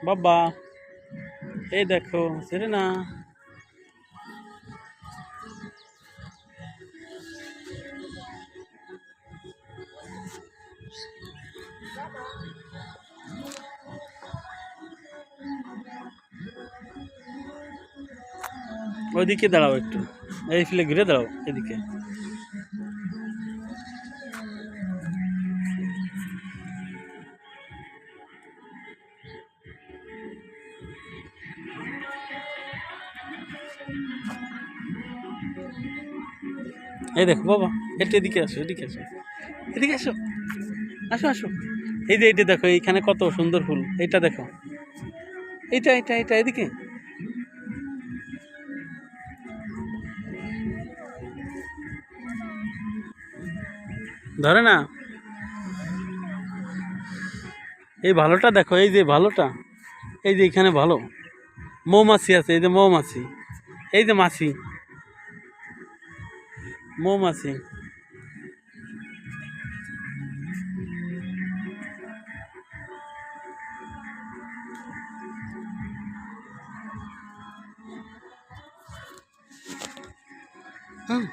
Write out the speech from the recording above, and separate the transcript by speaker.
Speaker 1: বাবা এই দেখো সেরে না ওইদিকে দাঁড়াও একটু, এই ফিলে ঘুরে দাঁড়াও এদিকে। এই দেখো বাবা, একটু এদিকে আসো, এদিকে আসো, এদিকে আসো, আসো আসো। এই যে এইটা দেখো, এইখানে কত সুন্দর ফুল, এইটা দেখো, এইটা এইটা এইটা এদিকে ধরে না। এই ভালোটা দেখো, এই যে ভালোটা, এই যে এখানে ভালো মৌমাছি আছে, এই যে মৌমাছি, এই যে মাছি, মৌমাছি। হুম।